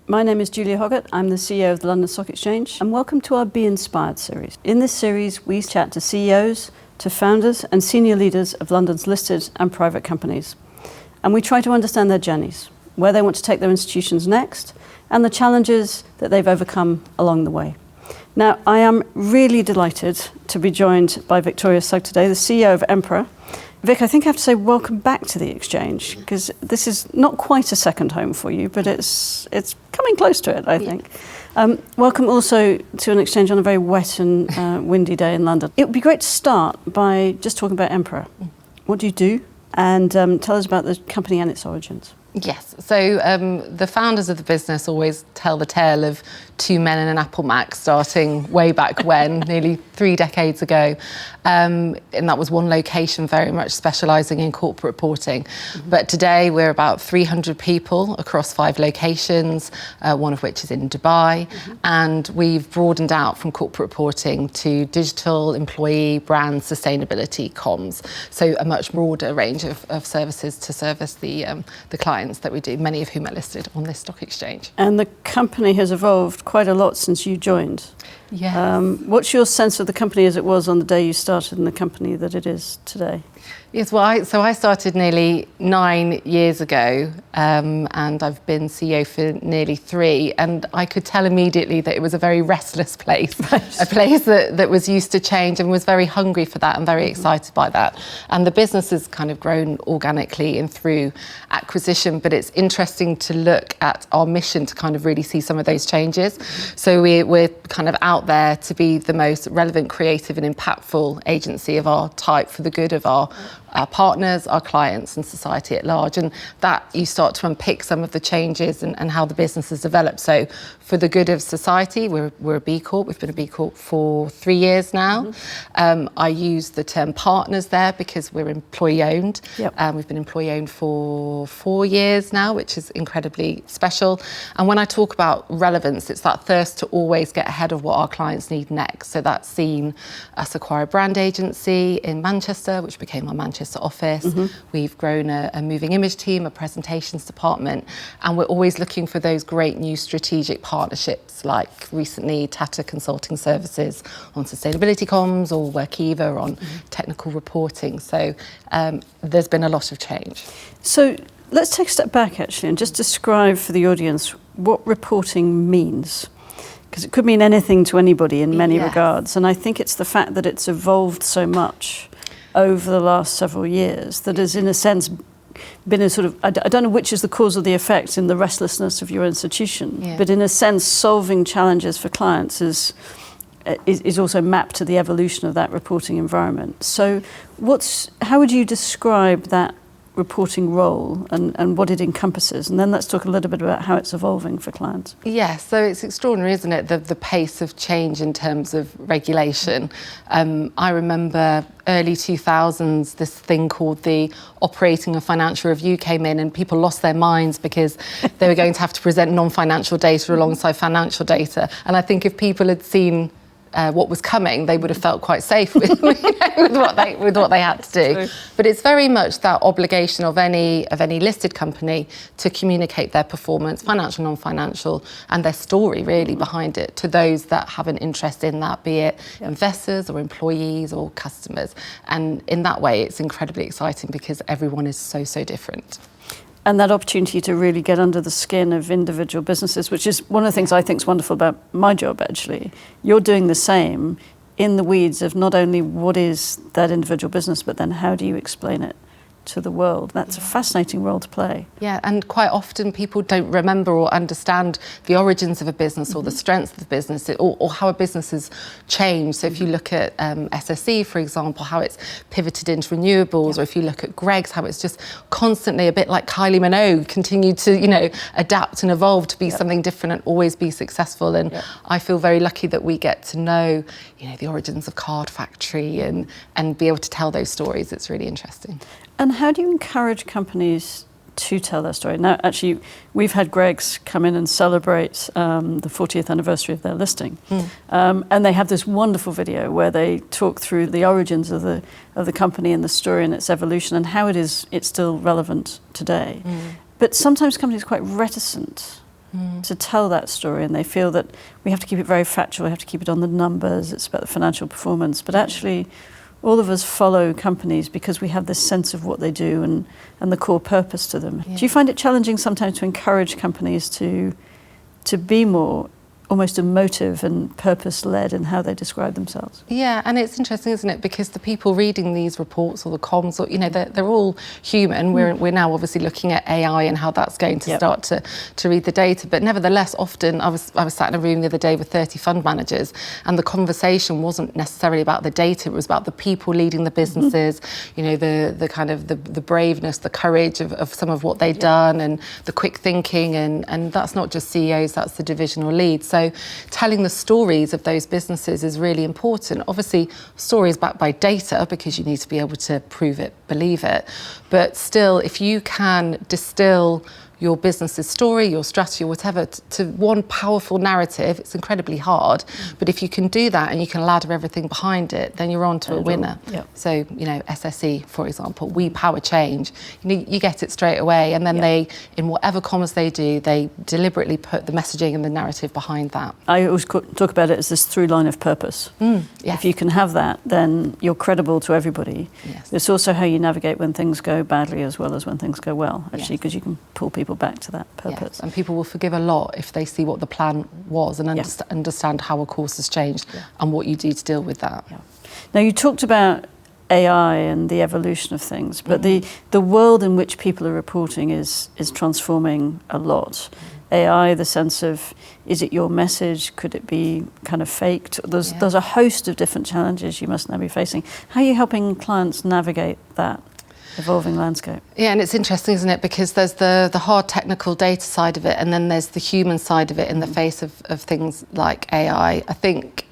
My name is Julia Hoggett. I'm the CEO of the London Stock Exchange, and welcome to our Be Inspired series. In this series, we chat to CEOs, to founders and senior leaders of London's listed and private companies. And we try to understand their journeys, where they want to take their institutions next, and the challenges that they've overcome along the way. Now, I am really delighted to be joined by Victoria Sugg today, the CEO of Emperor. Vic, I think I have to say welcome back to the Exchange, because this is not quite a second home for you, but it's coming close to it, I think. Welcome also to an Exchange on a very wet and windy day in London. It would be great to start by just talking about Emperor. What do you do? And tell us about the company and its origins. Yes, so the founders of the business always tell the tale of two men and an Apple Mac starting way back when, nearly 3 decades ago. And that was one location, very much specialising in corporate reporting. Mm-hmm. But today we're about 300 people across 5 locations, one of which is in Dubai. Mm-hmm. And we've broadened out from corporate reporting to digital, employee, brand, sustainability, comms. So a much broader range of services to service the clients that we do, many of whom are listed on this stock exchange. And the company has evolved quite a lot since you joined. Yeah. What's your sense of the company as it was on the day you started and the company that it is today? Yes, well, I started nearly 9 years ago, and I've been CEO for nearly 3, and I could tell immediately that it was a very restless place, a place that was used to change and was very hungry for that and very excited by that. And the business has kind of grown organically and through acquisition, but it's interesting to look at our mission to kind of really see some of those changes. So we're kind of out there to be the most relevant, creative and impactful agency of our type for the good of our partners, our clients and society at large. And that you start to unpick some of the changes and how the business has developed. So for the good of society, we're a B-corp. We've been a B-corp for 3 years now. Mm-hmm. I use the term partners there because we're employee owned. Yep. We've been employee owned for 4 years now, which is incredibly special. And when I talk about relevance, it's that thirst to always get ahead of what our clients need next. So that's seen us acquire a brand agency in Manchester, which became our Manchester office. Mm-hmm. We've grown a moving image team, a presentations department, and we're always looking for those great new strategic partnerships, like recently Tata Consulting Services on sustainability comms or Workiva on technical reporting. So there's been a lot of change. So let's take a step back actually and just describe for the audience what reporting means. Because it could mean anything to anybody in many regards. And I think it's the fact that it's evolved so much over the last several years that has, in a sense, been a sort of, I don't know which is the cause or the effect in the restlessness of your institution, but in a sense, solving challenges for clients is also mapped to the evolution of that reporting environment. So how would you describe that reporting role and what it encompasses? And then let's talk a little bit about how it's evolving for clients. Yeah, so it's extraordinary, isn't it, the pace of change in terms of regulation. I remember early 2000s, this thing called the Operating and Financial Review came in and people lost their minds because they were going to have to present non-financial data alongside financial data. And I think if people had seen what was coming, they would have felt quite safe with what they had to do. True. But it's very much that obligation of any listed company to communicate their performance, financial, non-financial, and their story really behind it to those that have an interest in that, be it investors or employees or customers. And in that way, it's incredibly exciting because everyone is so different. And that opportunity to really get under the skin of individual businesses, which is one of the things I think is wonderful about my job, actually. You're doing the same in the weeds of not only what is that individual business, but then how do you explain it to the world. That's a fascinating role to play. Yeah, and quite often people don't remember or understand the origins of a business or the strengths of the business or how a business has changed. So if you look at SSE, for example, how it's pivoted into renewables, or if you look at Greg's, how it's just constantly, a bit like Kylie Minogue, continued to, adapt and evolve to be something different and always be successful. And I feel very lucky that we get to know, the origins of Card Factory and be able to tell those stories. It's really interesting. And how do you encourage companies to tell their story? Now, actually, we've had Greg's come in and celebrate the 40th anniversary of their listing. And they have this wonderful video where they talk through the origins of the company and the story and its evolution and how it's still relevant today. But sometimes companies are quite reticent to tell that story, and they feel that we have to keep it very factual, we have to keep it on the numbers, it's about the financial performance. But actually, all of us follow companies because we have this sense of what they do and the core purpose to them. Yeah. Do you find it challenging sometimes to encourage companies to be more almost emotive and purpose-led in how they describe themselves? Yeah, and it's interesting, isn't it? Because the people reading these reports or the comms, or, you know, they're all human. We're now obviously looking at AI and how that's going to start to read the data. But nevertheless, often I was sat in a room the other day with 30 fund managers, and the conversation wasn't necessarily about the data. It was about the people leading the businesses. You know, the kind of the braveness, the courage of some of what they've done, and the quick thinking, and that's not just CEOs, that's the divisional leads. So telling the stories of those businesses is really important. Obviously, stories backed by data, because you need to be able to prove it, believe it. But still, if you can distill your business's story, your strategy, or whatever, to one powerful narrative, it's incredibly hard. But if you can do that and you can ladder everything behind it, then you're on to a winner. So, you know, SSE, for example, we power change. You get it straight away, and then they, in whatever commas they do, they deliberately put the messaging and the narrative behind that. I always talk about it as this through line of purpose. If you can have that, then you're credible to everybody. It's also how you navigate when things go badly as well as when things go well, actually, because you can pull people back to that purpose. And people will forgive a lot if they see what the plan was and understand how a course has changed and what you do to deal with that. Now, you talked about AI and the evolution of things, but the world in which people are reporting is transforming a lot. AI, the sense of, is it your message? Could it be kind of faked? There's a host of different challenges you must now be facing. How are you helping clients navigate that evolving landscape? Yeah, and it's interesting, isn't it? Because there's the hard technical data side of it, and then there's the human side of it in the face of things like AI. I think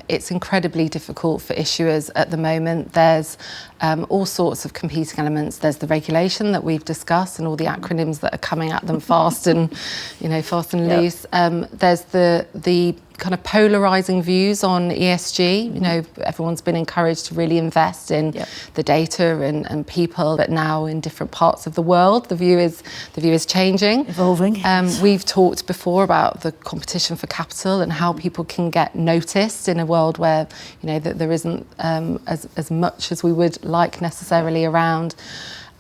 it's incredibly difficult for issuers at the moment. There's all sorts of competing elements. There's the regulation that we've discussed and all the acronyms that are coming at them fast and, you know, fast and loose. There's the kind of polarising views on ESG. You know, everyone's been encouraged to really invest in the data and people, but now in different parts of the world, the view is changing, evolving. We've talked before about the competition for capital and how people can get noticed in a world where, you know, that there isn't as much as we would like necessarily around.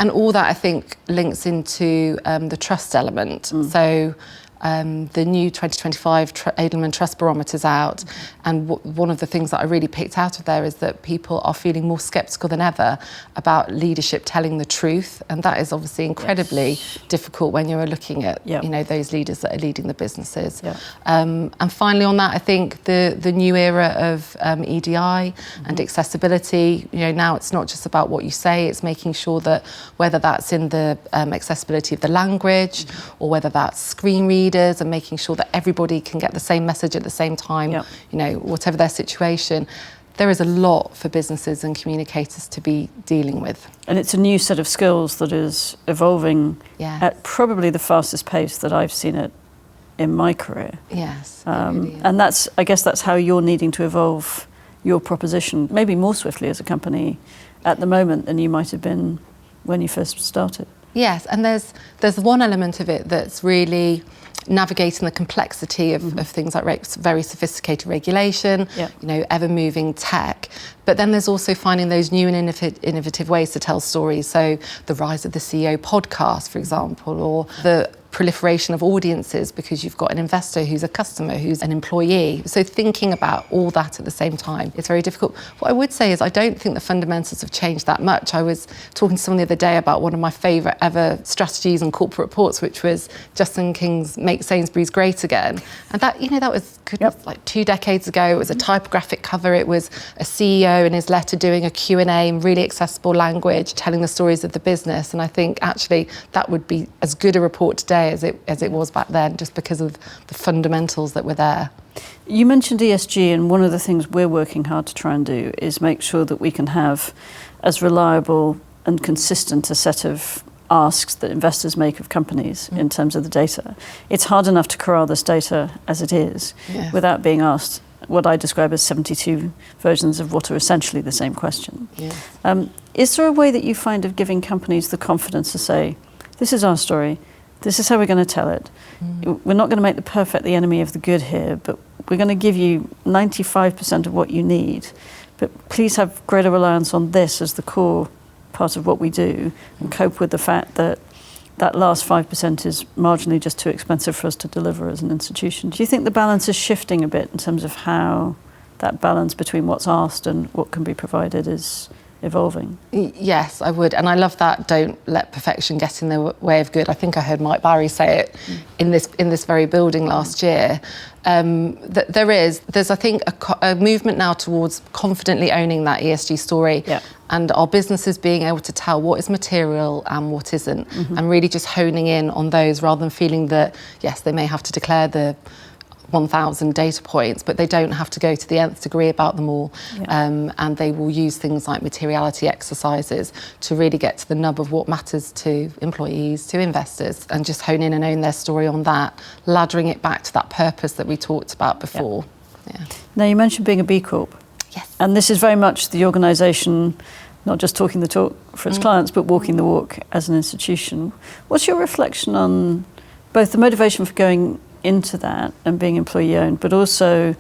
And all that, I think, links into the trust element. So the new 2025 Edelman Trust Barometer's out, and one of the things that I really picked out of there is that people are feeling more sceptical than ever about leadership telling the truth, and that is obviously incredibly difficult when you're looking at you know, those leaders that are leading the businesses. And finally on that, I think the new era of EDI and accessibility. You know, now it's not just about what you say, it's making sure that whether that's in the accessibility of the language or whether that's screen readers, and making sure that everybody can get the same message at the same time, you know, whatever their situation. There is a lot for businesses and communicators to be dealing with. And it's a new set of skills that is evolving at probably the fastest pace that I've seen it in my career. Yes. And I guess that's how you're needing to evolve your proposition, maybe more swiftly as a company at the moment than you might have been when you first started. Yes, and there's one element of it that's really navigating the complexity of things like very sophisticated regulation, you know, ever-moving tech. But then there's also finding those new and innovative ways to tell stories. So the rise of the CEO podcast, for example, or the proliferation of audiences because you've got an investor who's a customer, who's an employee. So thinking about all that at the same time, it's very difficult. What I would say is I don't think the fundamentals have changed that much. I was talking to someone the other day about one of my favourite ever strategies and corporate reports, which was Justin King's Make Sainsbury's Great Again. And that, you know, that was like 2 decades ago. It was a typographic cover. It was a CEO in his letter doing a Q&A in really accessible language, telling the stories of the business. And I think actually that would be as good a report today as it was back then, just because of the fundamentals that were there. You mentioned ESG, and one of the things we're working hard to try and do is make sure that we can have as reliable and consistent a set of asks that investors make of companies in terms of the data. It's hard enough to corral this data as it is without being asked what I describe as 72 versions of what are essentially the same question. Is there a way that you find of giving companies the confidence to say, this is our story, this is how we're going to tell it. We're not going to make the perfect the enemy of the good here, but we're going to give you 95% of what you need. But please have greater reliance on this as the core part of what we do, and cope with the fact that that last 5% is marginally just too expensive for us to deliver as an institution. Do you think the balance is shifting a bit in terms of how that balance between what's asked and what can be provided is evolving? Yes, I would. And I love that, don't let perfection get in the way of good. I think I heard Mike Barry say it in this very building last year. That there's I think a movement now towards confidently owning that ESG story, and our businesses being able to tell what is material and what isn't, and really just honing in on those rather than feeling that, yes, they may have to declare the 1,000 data points, but they don't have to go to the nth degree about them all. And they will use things like materiality exercises to really get to the nub of what matters to employees, to investors, and just hone in and own their story on that, laddering it back to that purpose that we talked about before. Now, you mentioned being a B-corp. Yes. And this is very much the organisation not just talking the talk for its clients, but walking the walk as an institution. What's your reflection on both the motivation for going into that and being employee owned, but also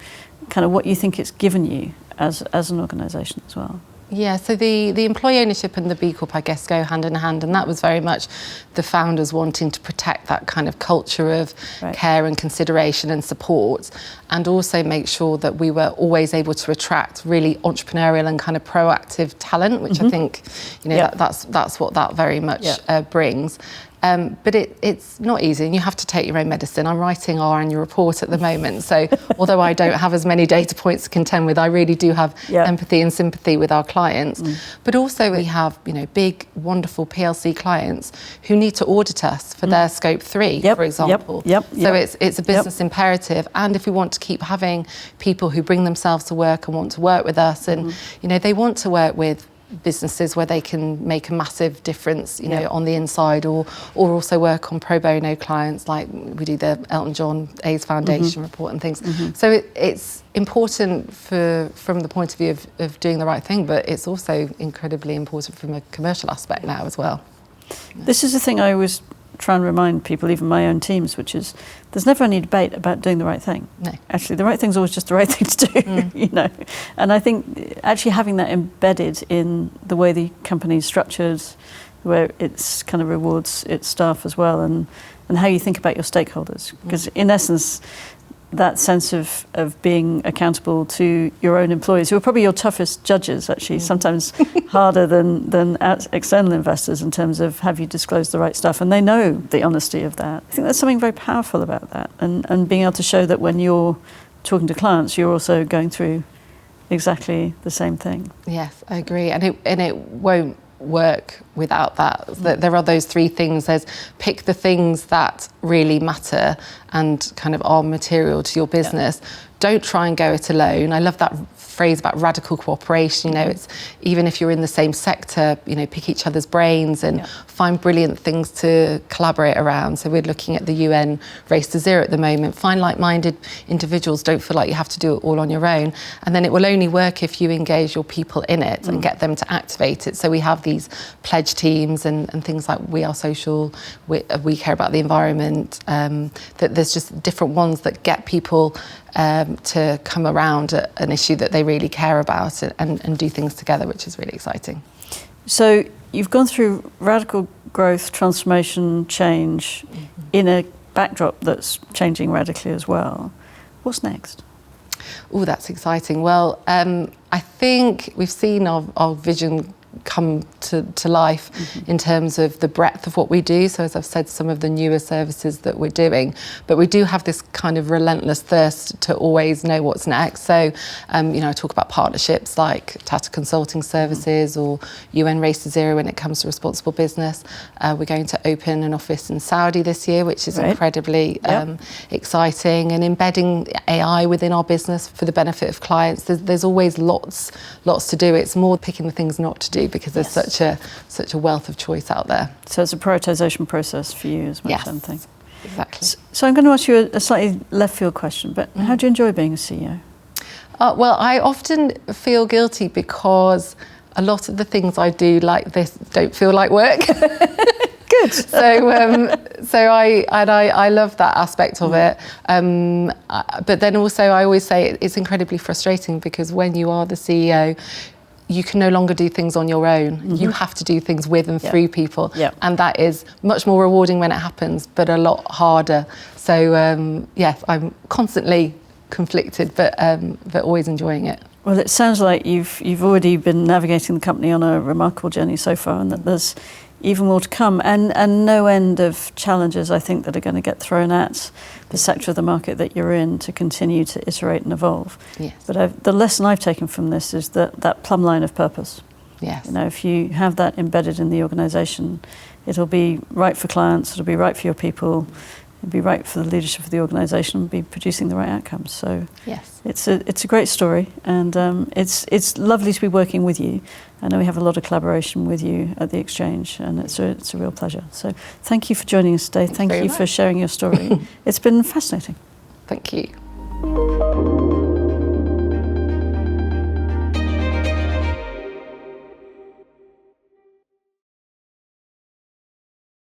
kind of what you think it's given you as an organisation as well? Yeah, so the employee ownership and the B Corp, I guess, go hand in hand, and that was very much the founders wanting to protect that kind of culture of care and consideration and support, and also make sure that we were always able to attract really entrepreneurial and kind of proactive talent, which I think, that's what that very much brings. But it's not easy, and you have to take your own medicine. I'm writing our annual report at the moment, so although I don't have as many data points to contend with, I really do have empathy and sympathy with our clients. But also we have, big, wonderful PLC clients who need to audit us for their scope 3, for example. So it's a business imperative, and if we want to keep having people who bring themselves to work and want to work with us, and they want to work with businesses where they can make a massive difference, on the inside, or also work on pro bono clients, like we do the Elton John AIDS Foundation report and things. So it's important from the point of view of doing the right thing, but it's also incredibly important from a commercial aspect now as well. This is the thing I always try and remind people, even my own teams, which is there's never any debate about doing the right thing. No. Actually, the right thing is always just the right thing to do, And I think actually having that embedded in the way the company is structured, where it's kind of rewards its staff as well, and how you think about your stakeholders. Because in essence, that sense of being accountable to your own employees, who are probably your toughest judges, actually, sometimes harder than external investors in terms of have you disclosed the right stuff, and they know the honesty of that. I think there's something very powerful about that, and being able to show that when you're talking to clients, you're also going through exactly the same thing. Yes, I agree, and it won't work without that. There are those three things. There's pick the things that really matter and kind of are material to your business. Don't try and go it alone. I love that phrase about radical cooperation. It's even if you're in the same sector, pick each other's brains and find brilliant things to collaborate around. So we're looking at the UN Race to Zero at the moment. Find like-minded individuals. Don't feel like you have to do it all on your own. And then it will only work if you engage your people in it and get them to activate it. So we have these pledge teams and things like We Are Social, we care about the environment. That there's just different ones that get people to come around an issue that they really care about and do things together, which is really exciting. So you've gone through radical growth, transformation, change in a backdrop that's changing radically as well. What's next? Oh, that's exciting. Well, I think we've seen our vision come to life in terms of the breadth of what we do. So as I've said, some of the newer services that we're doing, but we do have this kind of relentless thirst to always know what's next. So, I talk about partnerships like Tata Consulting Services or UN Race to Zero when it comes to responsible business. We're going to open an office in Saudi this year, which is incredibly exciting, and embedding AI within our business for the benefit of clients. There's always lots to do. It's more picking the things not to do, because there's such a wealth of choice out there. So it's a prioritisation process for you as much as anything. Exactly. So I'm going to ask you a slightly left field question, but how do you enjoy being a CEO? Well, I often feel guilty because a lot of the things I do like this don't feel like work. Good. I love that aspect of it. But then also I always say it's incredibly frustrating because when you are the CEO, you can no longer do things on your own. Mm-hmm. You have to do things with and through people. Yep. And that is much more rewarding when it happens, but a lot harder. So, yes, I'm constantly conflicted, but always enjoying it. Well, it sounds like you've already been navigating the company on a remarkable journey so far, and that there's even more to come, and no end of challenges, I think, that are going to get thrown at the sector of the market that you're in to continue to iterate and evolve. Yes. But the lesson I've taken from this is that plumb line of purpose. Yes. You know, if you have that embedded in the organisation, it'll be right for clients, it'll be right for your people, it'll be right for the leadership of the organisation, and be producing the right outcomes. So yes, it's a great story, and it's lovely to be working with you. I know we have a lot of collaboration with you at the Exchange, and it's a real pleasure. So thank you for joining us today. Thank you for sharing your story. It's been fascinating. Thank you.